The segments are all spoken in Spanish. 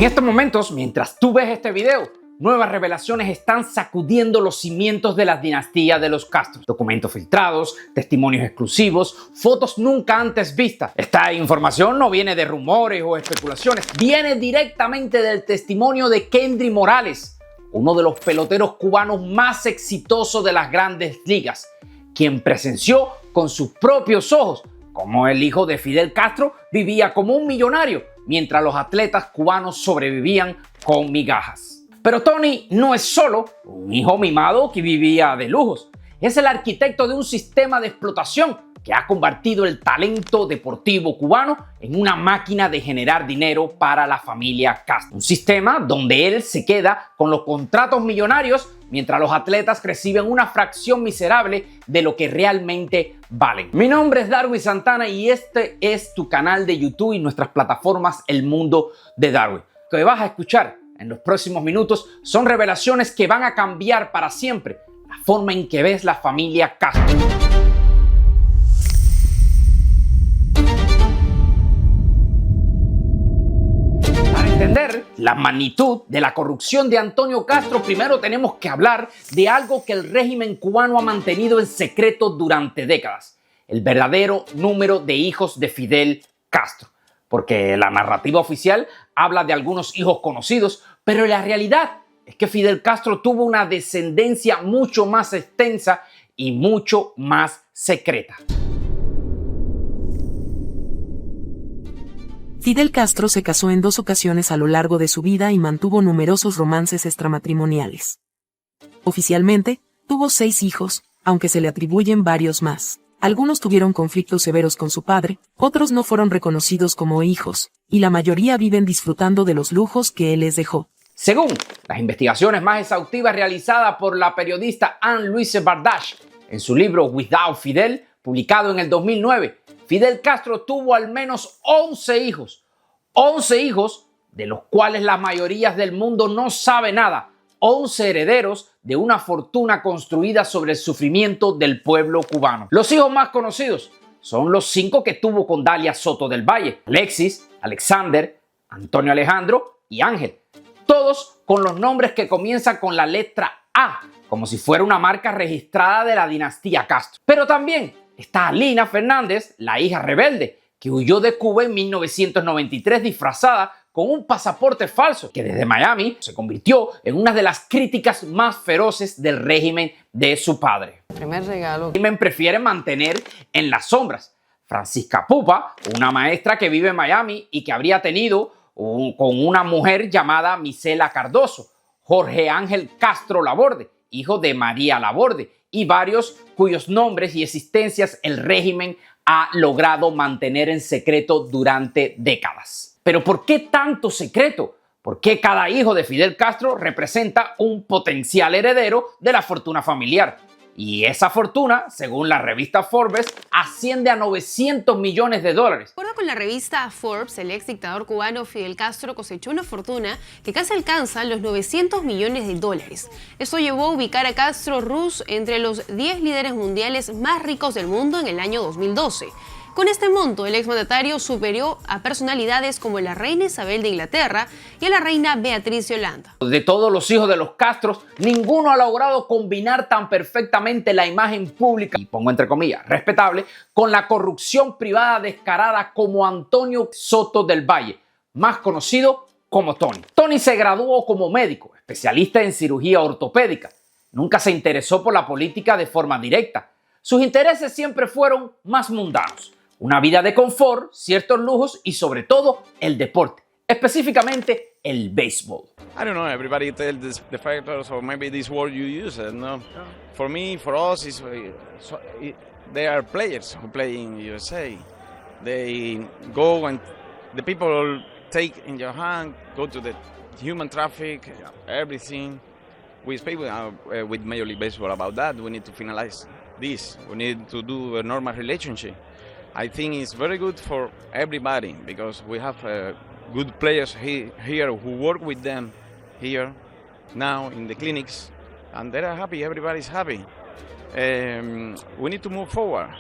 estos momentos, mientras tú ves este video, nuevas revelaciones están sacudiendo los cimientos de la dinastía de los Castro. Documentos filtrados, testimonios exclusivos, fotos nunca antes vistas. Esta información no viene de rumores o especulaciones, viene directamente del testimonio de Kendry Morales, uno de los peloteros cubanos más exitosos de las grandes ligas, quien presenció con sus propios ojos cómo el hijo de Fidel Castro vivía como un millonario, mientras los atletas cubanos sobrevivían con migajas. Pero Tony no es solo un hijo mimado que vivía de lujos. Es el arquitecto de un sistema de explotación que ha convertido el talento deportivo cubano en una máquina de generar dinero para la familia Castro. Un sistema donde él se queda con los contratos millonarios mientras los atletas reciben una fracción miserable de lo que realmente valen. Mi nombre es Darwin Santana y este es tu canal de YouTube y nuestras plataformas El Mundo de Darwin. Lo que vas a escuchar en los próximos minutos son revelaciones que van a cambiar para siempre la forma en que ves la familia Castro. Entender la magnitud de la corrupción de Antonio Castro, primero tenemos que hablar de algo que el régimen cubano ha mantenido en secreto durante décadas: el verdadero número de hijos de Fidel Castro. Porque la narrativa oficial habla de algunos hijos conocidos, pero la realidad es que Fidel Castro tuvo una descendencia mucho más extensa y mucho más secreta. Fidel Castro se casó en 2 ocasiones a lo largo de su vida y mantuvo numerosos romances extramatrimoniales. Oficialmente, tuvo 6 hijos, aunque se le atribuyen varios más. Algunos tuvieron conflictos severos con su padre, otros no fueron reconocidos como hijos, y la mayoría viven disfrutando de los lujos que él les dejó. Según las investigaciones más exhaustivas realizadas por la periodista Anne-Louise Bardache en su libro Without Fidel, publicado en el 2009, Fidel Castro tuvo al menos 11 hijos. 11 hijos de los cuales la mayoría del mundo no sabe nada. 11 herederos de una fortuna construida sobre el sufrimiento del pueblo cubano. Los hijos más conocidos son los 5 que tuvo con Dalia Soto del Valle: Alexis, Alexander, Antonio Alejandro y Ángel. Todos con los nombres que comienzan con la letra A, como si fuera una marca registrada de la dinastía Castro. Pero también está Lina Fernández, la hija rebelde, que huyó de Cuba en 1993 disfrazada con un pasaporte falso, que desde Miami se convirtió en una de las críticas más feroces del régimen de su padre. Primer regalo. El régimen prefiere mantener en las sombras. Francisca Pupa, una maestra que vive en Miami y que habría tenido con una mujer llamada Misela Cardoso. Jorge Ángel Castro Laborde, hijo de María Laborde, y varios cuyos nombres y existencias el régimen ha logrado mantener en secreto durante décadas. Pero ¿por qué tanto secreto? ¿Por qué cada hijo de Fidel Castro representa un potencial heredero de la fortuna familiar? Y esa fortuna, según la revista Forbes, asciende a $900 millones. De acuerdo con la revista Forbes, el ex dictador cubano Fidel Castro cosechó una fortuna que casi alcanza los $900 millones. Eso llevó a ubicar a Castro Ruz entre los 10 líderes mundiales más ricos del mundo en el año 2012. Con este monto, el exmandatario superó a personalidades como la reina Isabel de Inglaterra y a la reina Beatriz de Holanda. De todos los hijos de los Castros, ninguno ha logrado combinar tan perfectamente la imagen pública, y pongo entre comillas, respetable, con la corrupción privada descarada como Antonio Soto del Valle, más conocido como Tony. Tony se graduó como médico, especialista en cirugía ortopédica. Nunca se interesó por la política de forma directa. Sus intereses siempre fueron más mundanos: una vida de confort, ciertos lujos y sobre todo el deporte, específicamente el béisbol. I don't know, everybody tells the factors or maybe this word you use, no? For me, for us, they are players who play in USA. They go and the people take in your hand, go to the human traffic, everything. We speak with Major League Baseball about that. We need to finalize this. We need to do a normal relationship. I think it's very good for everybody because we have good players here who work with them here now in the clinics, and they are happy. Everybody's happy. We need to move forward.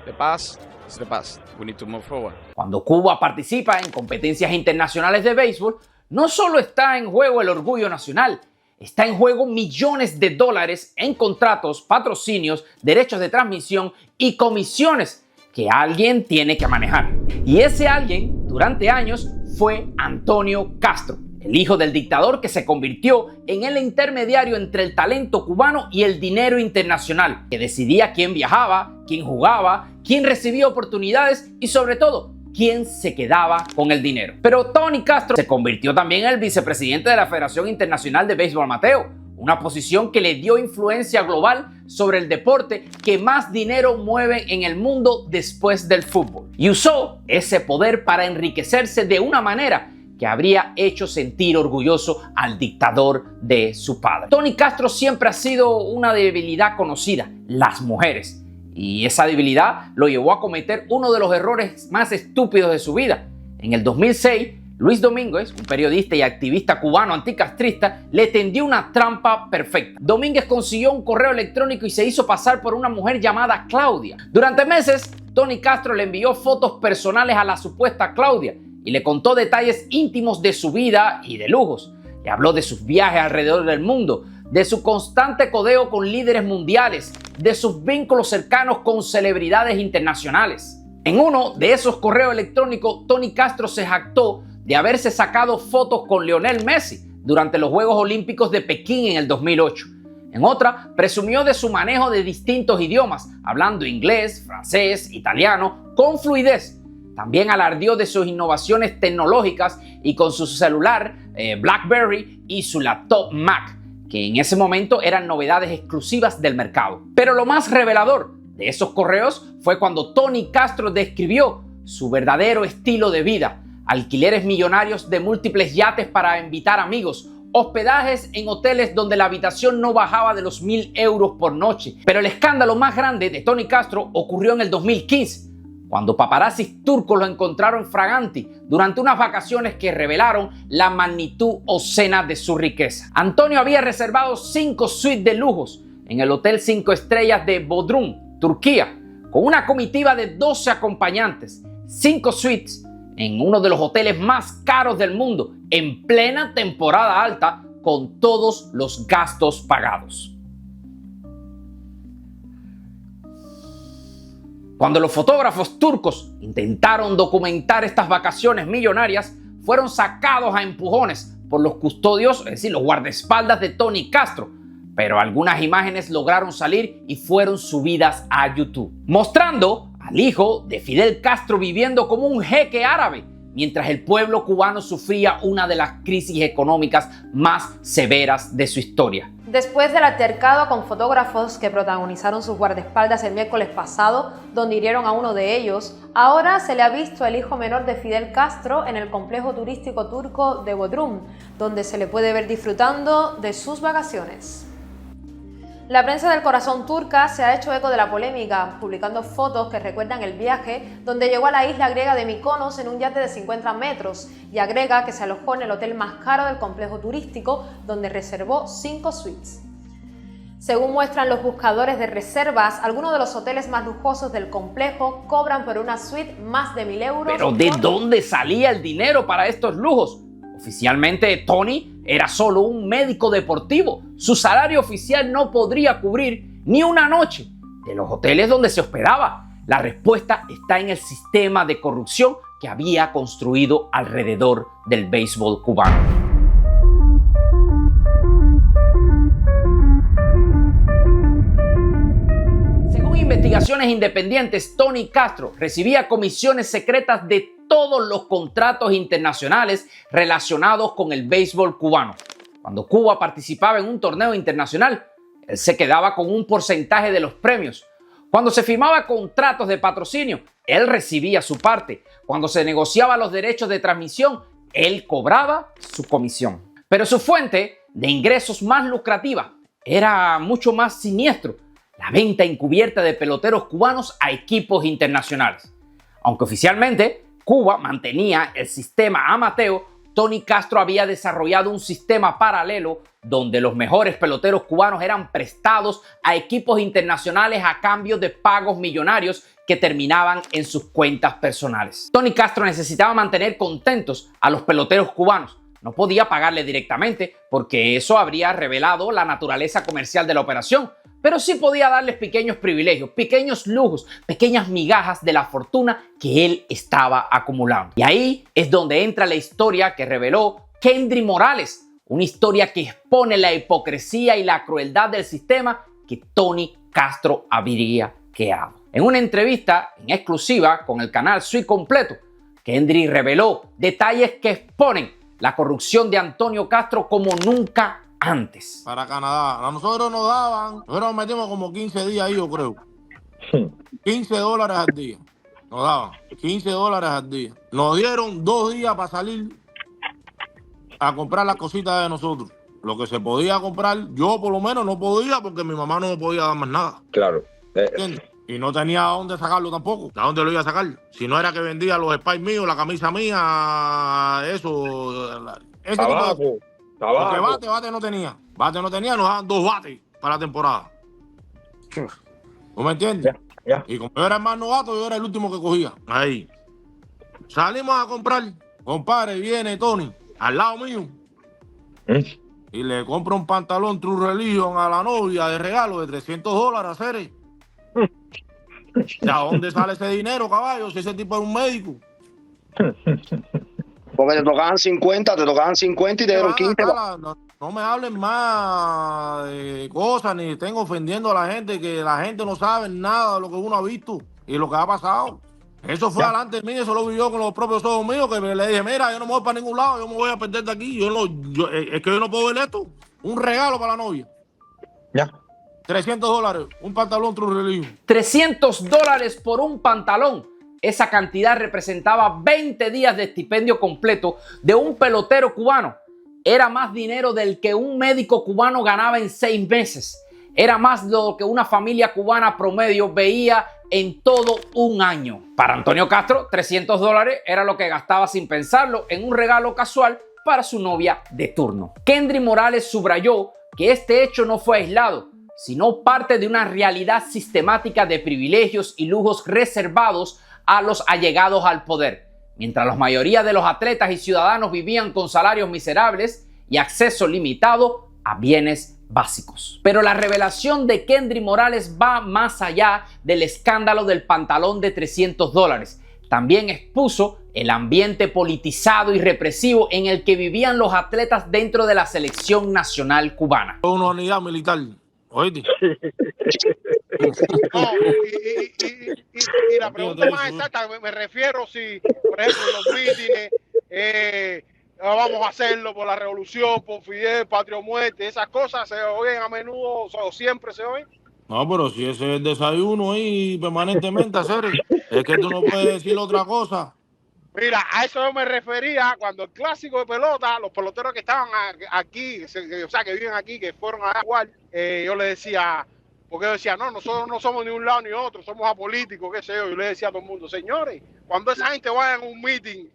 The past the past. We need to move forward. Cuando Cuba participa en competencias internacionales de béisbol, no solo está en juego el orgullo nacional, está en juego millones de dólares en contratos, patrocinios, derechos de transmisión y comisiones que alguien tiene que manejar. Y ese alguien, durante años, fue Antonio Castro, el hijo del dictador que se convirtió en el intermediario entre el talento cubano y el dinero internacional, que decidía quién viajaba, quién jugaba, quién recibía oportunidades y sobre todo, quién se quedaba con el dinero. Pero Tony Castro se convirtió también en el vicepresidente de la Federación Internacional de Béisbol Amateur, una posición que le dio influencia global sobre el deporte que más dinero mueve en el mundo después del fútbol. Y usó ese poder para enriquecerse de una manera que habría hecho sentir orgulloso al dictador de su padre. Tony Castro siempre ha sido una debilidad conocida, las mujeres. Y esa debilidad lo llevó a cometer uno de los errores más estúpidos de su vida. En el 2006, Luis Domínguez, un periodista y activista cubano anticastrista, le tendió una trampa perfecta. Domínguez consiguió un correo electrónico y se hizo pasar por una mujer llamada Claudia. Durante meses, Tony Castro le envió fotos personales a la supuesta Claudia y le contó detalles íntimos de su vida y de lujos. Le habló de sus viajes alrededor del mundo, de su constante codeo con líderes mundiales, de sus vínculos cercanos con celebridades internacionales. En uno de esos correos electrónicos, Tony Castro se jactó de haberse sacado fotos con Lionel Messi durante los Juegos Olímpicos de Pekín en el 2008. En otra, presumió de su manejo de distintos idiomas, hablando inglés, francés, italiano, con fluidez. También alardeó de sus innovaciones tecnológicas y con su celular BlackBerry y su laptop Mac, que en ese momento eran novedades exclusivas del mercado. Pero lo más revelador de esos correos fue cuando Tony Castro describió su verdadero estilo de vida: alquileres millonarios de múltiples yates para invitar amigos, hospedajes en hoteles donde la habitación no bajaba de los 1.000 euros por noche. Pero el escándalo más grande de Tony Castro ocurrió en el 2015, cuando paparazzis turcos lo encontraron fraganti durante unas vacaciones que revelaron la magnitud obscena de su riqueza. Antonio había reservado 5 suites de lujos en el Hotel 5 Estrellas de Bodrum, Turquía, con una comitiva de 12 acompañantes, 5 suites en uno de los hoteles más caros del mundo, en plena temporada alta, con todos los gastos pagados. Cuando los fotógrafos turcos intentaron documentar estas vacaciones millonarias, fueron sacados a empujones por los custodios, es decir, los guardaespaldas de Tony Castro. Pero algunas imágenes lograron salir y fueron subidas a YouTube, mostrando al hijo de Fidel Castro viviendo como un jeque árabe, mientras el pueblo cubano sufría una de las crisis económicas más severas de su historia. Después del altercado con fotógrafos que protagonizaron sus guardaespaldas el miércoles pasado, donde hirieron a uno de ellos, ahora se le ha visto al hijo menor de Fidel Castro en el complejo turístico turco de Bodrum, donde se le puede ver disfrutando de sus vacaciones. La prensa del corazón turca se ha hecho eco de la polémica, publicando fotos que recuerdan el viaje donde llegó a la isla griega de Mykonos en un yate de 50 metros y agrega que se alojó en el hotel más caro del complejo turístico, donde reservó 5 suites. Según muestran los buscadores de reservas, algunos de los hoteles más lujosos del complejo cobran por una suite más de 1.000 euros. ¿Pero de dónde salía el dinero para estos lujos? Oficialmente, Tony era solo un médico deportivo. Su salario oficial no podría cubrir ni una noche de los hoteles donde se hospedaba. La respuesta está en el sistema de corrupción que había construido alrededor del béisbol cubano. Según investigaciones independientes, Tony Castro recibía comisiones secretas de todos los contratos internacionales relacionados con el béisbol cubano. Cuando Cuba participaba en un torneo internacional, él se quedaba con un porcentaje de los premios. Cuando se firmaba contratos de patrocinio, él recibía su parte. Cuando se negociaba los derechos de transmisión, él cobraba su comisión. Pero su fuente de ingresos más lucrativa era mucho más siniestro: la venta encubierta de peloteros cubanos a equipos internacionales. Aunque oficialmente Cuba mantenía el sistema amateur, Tony Castro había desarrollado un sistema paralelo donde los mejores peloteros cubanos eran prestados a equipos internacionales a cambio de pagos millonarios que terminaban en sus cuentas personales. Tony Castro necesitaba mantener contentos a los peloteros cubanos, no podía pagarle directamente porque eso habría revelado la naturaleza comercial de la operación, pero sí podía darles pequeños privilegios, pequeños lujos, pequeñas migajas de la fortuna que él estaba acumulando. Y ahí es donde entra la historia que reveló Kendry Morales, una historia que expone la hipocresía y la crueldad del sistema que Tony Castro habría creado. En una entrevista en exclusiva con el canal Soy Completo, Kendry reveló detalles que exponen la corrupción de Antonio Castro como nunca antes. Para Canadá, a nosotros nos daban, nosotros nos metimos como 15 días ahí, yo creo. $15 al día. Nos daban $15 al día. Nos dieron 2 días para salir a comprar las cositas de nosotros. Lo que se podía comprar, yo por lo menos no podía porque mi mamá no me podía dar más nada. Claro. ¿Entiendes? Y no tenía a dónde sacarlo tampoco. ¿A dónde lo iba a sacar? Si no era que vendía los spice míos, la camisa mía, eso. Ese Tabaco. tipo de... Porque bate no tenía. Bate no tenía, nos daban 2 bates para la temporada. ¿Tú me entiendes? Ya. Y como yo era el más novato, yo era el último que cogía. Ahí. Salimos a comprar. Compadre, viene Tony al lado mío. Y le compra un pantalón True Religion a la novia de regalo de $300, Cere. ¿De dónde sale ese dinero, caballo? Si ese tipo es un médico. Porque te tocaban 50 y te dieron 15. No me hablen más de cosas, ni estén ofendiendo a la gente, que la gente no sabe nada de lo que uno ha visto y lo que ha pasado. Eso fue delante de mí, eso lo vi yo con los propios ojos míos, que le dije, mira, yo no me voy para ningún lado, yo me voy a perder de aquí. Es que yo no puedo ver esto. Un regalo para la novia. Ya. $300, un pantalón True Religion. $300 por un pantalón. Esa cantidad representaba 20 días de estipendio completo de un pelotero cubano. Era más dinero del que un médico cubano ganaba en 6 meses. Era más de lo que una familia cubana promedio veía en todo un año. Para Antonio Castro, $300 era lo que gastaba sin pensarlo en un regalo casual para su novia de turno. Kendry Morales subrayó que este hecho no fue aislado, sino parte de una realidad sistemática de privilegios y lujos reservados a los allegados al poder, mientras la mayoría de los atletas y ciudadanos vivían con salarios miserables y acceso limitado a bienes básicos. Pero la revelación de Kendry Morales va más allá del escándalo del pantalón de $300. También expuso el ambiente politizado y represivo en el que vivían los atletas dentro de la selección nacional cubana. Una unidad militar, ¿oíste? No, y la pregunta más exacta, me refiero si, por ejemplo, en los mítines, vamos a hacerlo por la revolución, por Fidel, patria o muerte, esas cosas se oyen a menudo o siempre se oyen. No, pero si ese es el desayuno ahí permanentemente, hacer es que tú no puedes decir otra cosa. Mira, a eso yo me refería cuando el clásico de pelota, los peloteros que estaban aquí, o sea, que viven aquí, que fueron a jugar, yo le decía, porque yo decía, no, nosotros no somos ni un lado ni otro, somos apolíticos, qué sé yo. Yo le decía a todo el mundo, señores, cuando esa gente vaya en un meeting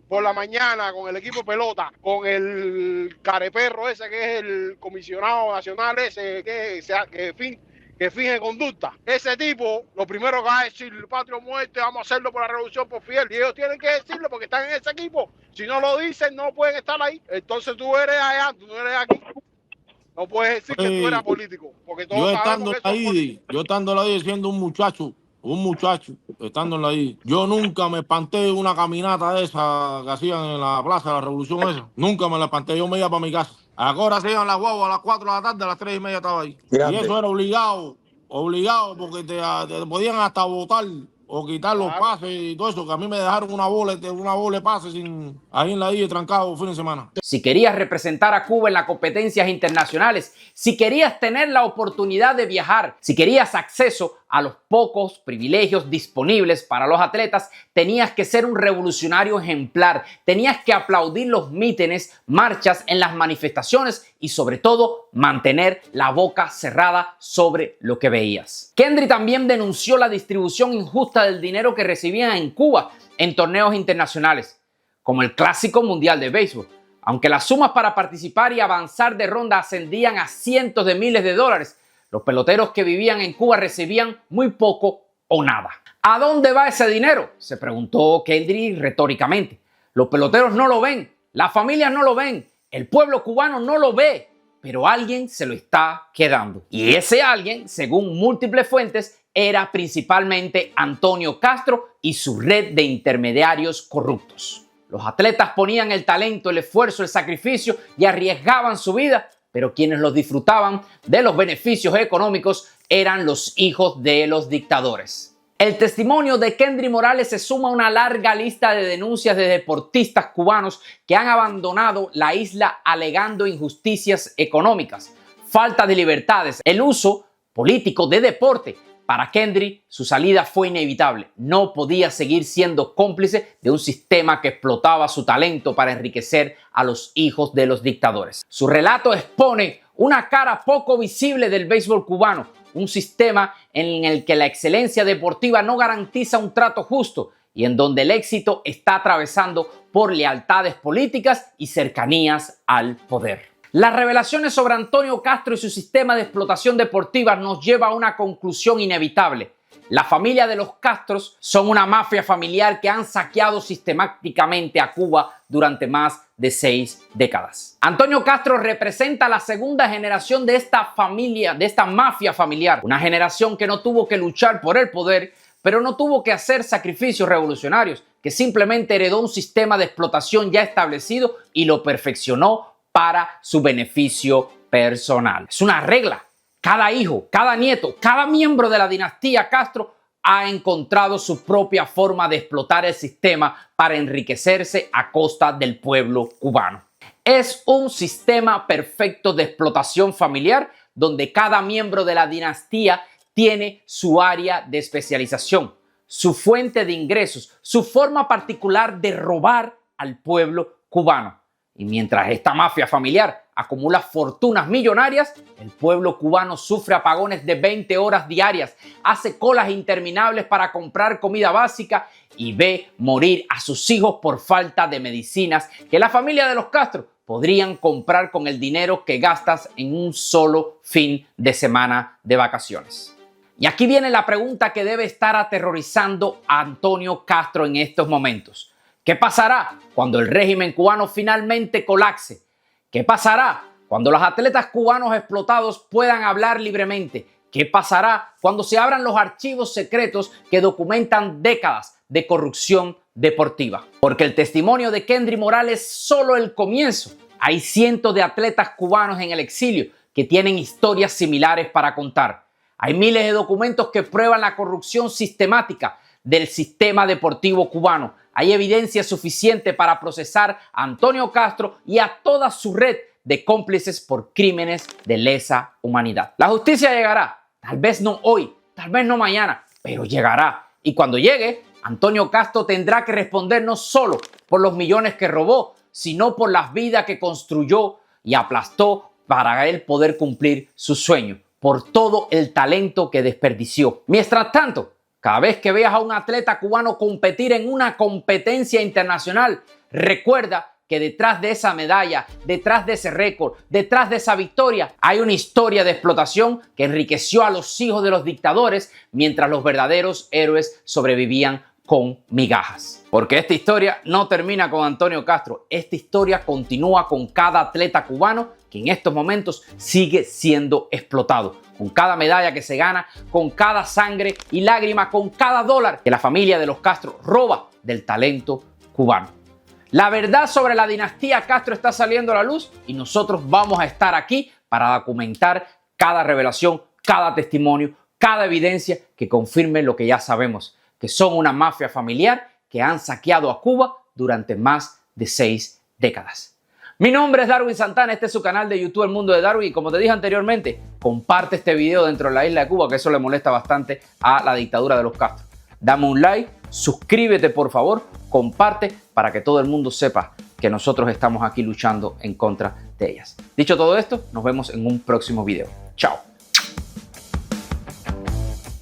por la mañana con el equipo de pelota, con el careperro ese que es el comisionado nacional ese que finge conducta, ese tipo, lo primero que va a decir, patria o muerte, vamos a hacerlo por la revolución, por Fidel, y ellos tienen que decirlo porque están en ese equipo. Si no lo dicen, no pueden estar ahí. Entonces tú eres allá, tú no eres aquí. No puedes decir que tú eres político, porque todos sabemos que yo estando ahí siendo un muchacho, estando en la I, yo nunca me espanté de una caminata de esa que hacían en la Plaza de la Revolución esa. Nunca me la espanté, yo me iba para mi casa. Ahora se iban las guaguas a las 4 de la tarde, a las 3:30 estaba ahí. Grande. Y eso era obligado, porque te podían hasta votar o quitar los pases y todo eso, que a mí me dejaron una bola de pases ahí en la I trancado fin de semana. Si querías representar a Cuba en las competencias internacionales, si querías tener la oportunidad de viajar, si querías acceso a los pocos privilegios disponibles para los atletas, tenías que ser un revolucionario ejemplar, tenías que aplaudir los mítines, marchas en las manifestaciones y sobre todo mantener la boca cerrada sobre lo que veías. Kendry también denunció la distribución injusta del dinero que recibían en Cuba en torneos internacionales, como el Clásico Mundial de Béisbol. Aunque las sumas para participar y avanzar de ronda ascendían a cientos de miles de dólares, los peloteros que vivían en Cuba recibían muy poco o nada. ¿A dónde va ese dinero?, se preguntó Kendry retóricamente. Los peloteros no lo ven. Las familias no lo ven, el pueblo cubano no lo ve, pero alguien se lo está quedando. Y ese alguien, según múltiples fuentes, era principalmente Antonio Castro y su red de intermediarios corruptos. Los atletas ponían el talento, el esfuerzo, el sacrificio y arriesgaban su vida, pero quienes los disfrutaban de los beneficios económicos eran los hijos de los dictadores. El testimonio de Kendry Morales se suma a una larga lista de denuncias de deportistas cubanos que han abandonado la isla alegando injusticias económicas, falta de libertades, el uso político de deporte. Para Kendry, su salida fue inevitable. No podía seguir siendo cómplice de un sistema que explotaba su talento para enriquecer a los hijos de los dictadores. Su relato expone una cara poco visible del béisbol cubano, un sistema en el que la excelencia deportiva no garantiza un trato justo y en donde el éxito está atravesando por lealtades políticas y cercanías al poder. Las revelaciones sobre Antonio Castro y su sistema de explotación deportiva nos lleva a una conclusión inevitable. La familia de los Castros son una mafia familiar que han saqueado sistemáticamente a Cuba durante más de 6 décadas. Antonio Castro representa la segunda generación de esta familia, de esta mafia familiar. Una generación que no tuvo que luchar por el poder, pero no tuvo que hacer sacrificios revolucionarios, que simplemente heredó un sistema de explotación ya establecido y lo perfeccionó para su beneficio personal. Es una regla. Cada hijo, cada nieto, cada miembro de la dinastía Castro ha encontrado su propia forma de explotar el sistema para enriquecerse a costa del pueblo cubano. Es un sistema perfecto de explotación familiar donde cada miembro de la dinastía tiene su área de especialización, su fuente de ingresos, su forma particular de robar al pueblo cubano. Y mientras esta mafia familiar acumula fortunas millonarias, el pueblo cubano sufre apagones de 20 horas diarias, hace colas interminables para comprar comida básica y ve morir a sus hijos por falta de medicinas que la familia de los Castro podrían comprar con el dinero que gastas en un solo fin de semana de vacaciones. Y aquí viene la pregunta que debe estar aterrorizando a Antonio Castro en estos momentos. ¿Qué pasará cuando el régimen cubano finalmente colapse? ¿Qué pasará cuando los atletas cubanos explotados puedan hablar libremente? ¿Qué pasará cuando se abran los archivos secretos que documentan décadas de corrupción deportiva? Porque el testimonio de Kendry Morales es solo el comienzo. Hay cientos de atletas cubanos en el exilio que tienen historias similares para contar. Hay miles de documentos que prueban la corrupción sistemática del sistema deportivo cubano. Hay evidencia suficiente para procesar a Antonio Castro y a toda su red de cómplices por crímenes de lesa humanidad. La justicia llegará, tal vez no hoy, tal vez no mañana, pero llegará. Y cuando llegue, Antonio Castro tendrá que responder no solo por los millones que robó, sino por las vidas que construyó y aplastó para él poder cumplir su sueño, por todo el talento que desperdició. Mientras tanto, cada vez que veas a un atleta cubano competir en una competencia internacional, recuerda que detrás de esa medalla, detrás de ese récord, detrás de esa victoria, hay una historia de explotación que enriqueció a los hijos de los dictadores mientras los verdaderos héroes sobrevivían con migajas. Porque esta historia no termina con Antonio Castro, esta historia continúa con cada atleta cubano que en estos momentos sigue siendo explotado. Con cada medalla que se gana, con cada sangre y lágrima, con cada dólar que la familia de los Castro roba del talento cubano. La verdad sobre la dinastía Castro está saliendo a la luz y nosotros vamos a estar aquí para documentar cada revelación, cada testimonio, cada evidencia que confirme lo que ya sabemos, que son una mafia familiar que han saqueado a Cuba durante más de 6 décadas. Mi nombre es Darwin Santana, este es su canal de YouTube El Mundo de Darwin y como te dije anteriormente, comparte este video dentro de la isla de Cuba, que eso le molesta bastante a la dictadura de los Castro. Dame un like, suscríbete por favor, comparte para que todo el mundo sepa que nosotros estamos aquí luchando en contra de ellas. Dicho todo esto, nos vemos en un próximo video. Chao.